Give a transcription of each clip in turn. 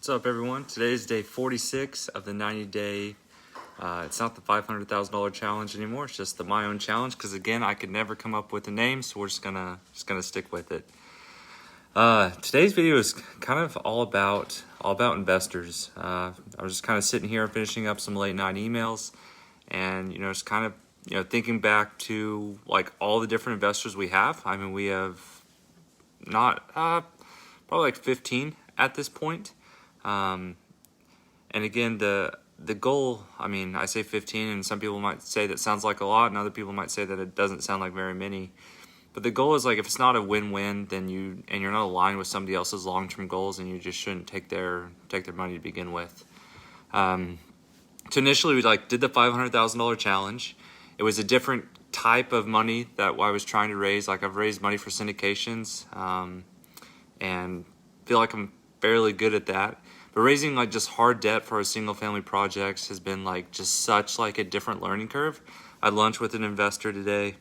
What's up, everyone? Today is day 46 of the 90-day. It's not the $500,000 challenge anymore. It's just my own challenge because, again, I could never come up with a name, so we're just gonna stick with it. Today's video is kind of all about investors. I was just kind of sitting here finishing up some late night emails, and just kind of thinking back to like all the different investors we have. I mean, we have not probably like 15 at this point. And again, the goal, I mean, I say 15 and some people might say that sounds like a lot and other people might say that it doesn't sound like very many. But the goal is, like, if it's not a win-win, then you're not aligned with somebody else's long-term goals, and you just shouldn't take their money to begin with. So initially we did the $500,000 challenge. It was a different type of money that I was trying to raise. Like, I've raised money for syndications, and feel like I'm fairly good at that. But raising like just hard debt for our single family projects has been like just such like a different learning curve. I had lunch with an investor today,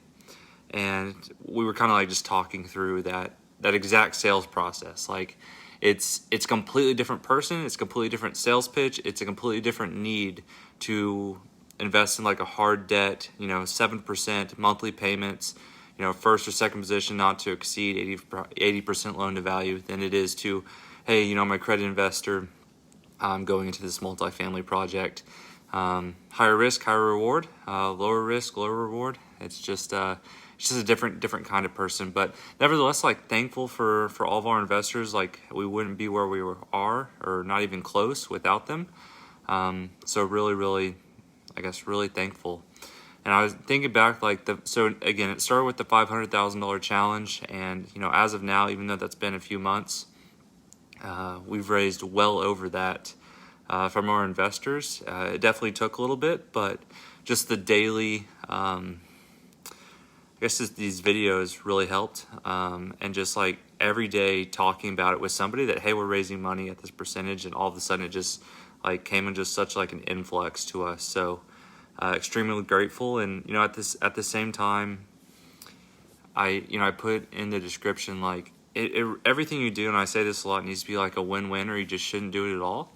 and we were kind of like just talking through that exact sales process. Like it's a completely different person, it's a completely different sales pitch, it's a completely different need to invest in like a hard debt, 7% monthly payments, first or second position not to exceed 80% loan to value than it is to, hey, my credit investor, I'm going into this multifamily project. Higher risk, higher reward, lower risk, lower reward. It's just a different kind of person. But nevertheless, like, thankful for all of our investors. Like, we wouldn't be where we are, or not even close, without them. So really, I guess, really thankful. And I was thinking back, so again, it started with the $500,000 challenge, and as of now, even though that's been a few months, we've raised well over that from our investors. It definitely took a little bit, but just the daily, I guess these videos really helped, and just like every day talking about it with somebody that, hey, we're raising money at this percentage, and all of a sudden it just like came in just such like an influx to us. So extremely grateful. And at the same time, I put in the description, like, everything you do, and I say this a lot, needs to be like a win-win, or you just shouldn't do it at all.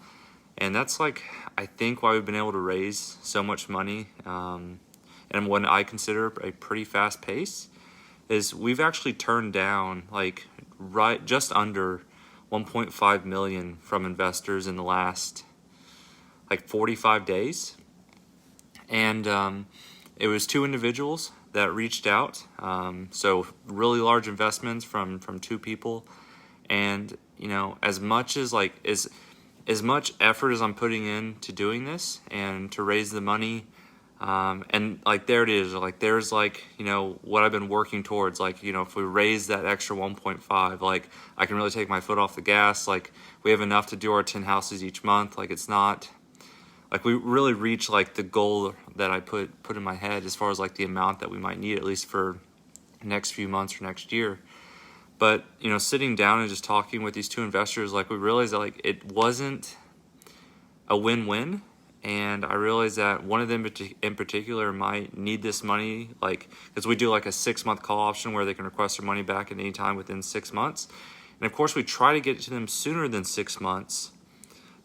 And that's like, I think, why we've been able to raise so much money, and what I consider a pretty fast pace, is we've actually turned down like just under 1.5 million from investors in the last like 45 days. And it was two individuals that reached out, so really large investments from two people. And as much effort as I'm putting into doing this and to raise the money, and like there it is, like there's like what I've been working towards, like if we raise that extra 1.5, like I can really take my foot off the gas. Like, we have enough to do our 10 houses each month. Like, it's not like we really reach like the goal that I put in my head as far as like the amount that we might need, at least for next few months or next year. But sitting down and just talking with these two investors, like, we realized that like it wasn't a win-win, and I realized that one of them in particular might need this money, like, because we do like a 6-month call option where they can request their money back at any time within 6 months. And of course we try to get it to them sooner than 6 months.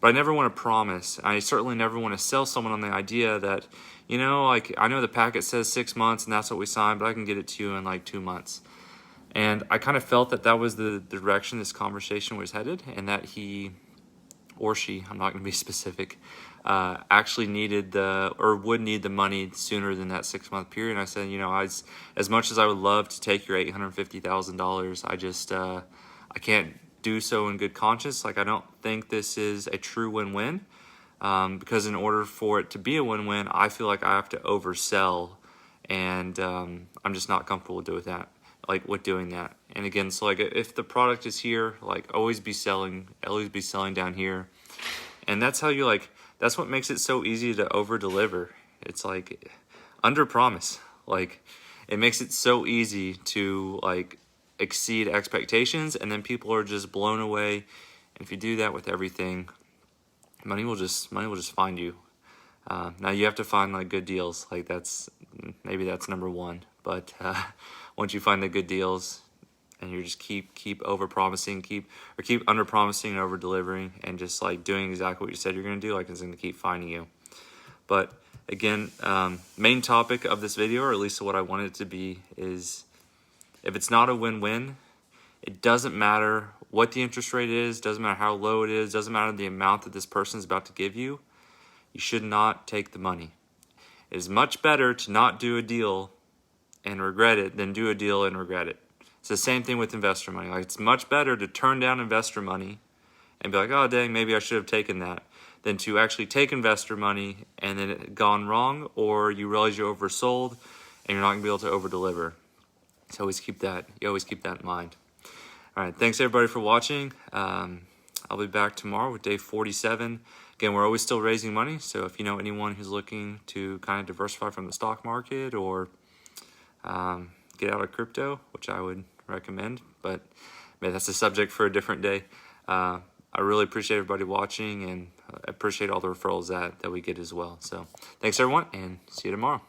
But I never want to promise. I certainly never want to sell someone on the idea that, like, I know the packet says 6 months and that's what we signed, but I can get it to you in like 2 months. And I kind of felt that was the direction this conversation was headed, and that he or she, I'm not going to be specific, actually would need the money sooner than that 6-month period. And I said, as much as I would love to take your $850,000, I just, I can't do so in good conscience. Like, I don't think this is a true win-win, because in order for it to be a win-win, I feel like I have to oversell, and I'm just not comfortable with doing that. And again, so like, if the product is here, like, always be selling down here. And that's how that's what makes it so easy to over deliver. It's like under promise. Like, it makes it so easy to like exceed expectations, and then people are just blown away. And if you do that with everything, money will just find you. Now you have to find like good deals. Like, that's number one. But once you find the good deals, and you just keep over promising, keep under promising and over delivering, and just like doing exactly what you said you're going to do, like it's going to keep finding you. But again, main topic of this video, or at least what I want it to be, is if it's not a win-win, it doesn't matter what the interest rate is, doesn't matter how low it is, doesn't matter the amount that this person is about to give you, you should not take the money. It is much better to not do a deal and regret it than do a deal and regret it. It's the same thing with investor money. Like, it's much better to turn down investor money and be like, oh dang, maybe I should have taken that, than to actually take investor money and then it gone wrong, or you realize you oversold and you're not gonna be able to over deliver. So always keep that in mind. All right, thanks everybody for watching. I'll be back tomorrow with day 47. Again, we're always still raising money, so if you know anyone who's looking to kind of diversify from the stock market or get out of crypto, which I would recommend, but maybe that's a subject for a different day. I really appreciate everybody watching, and appreciate all the referrals that we get as well. So thanks everyone, and see you tomorrow.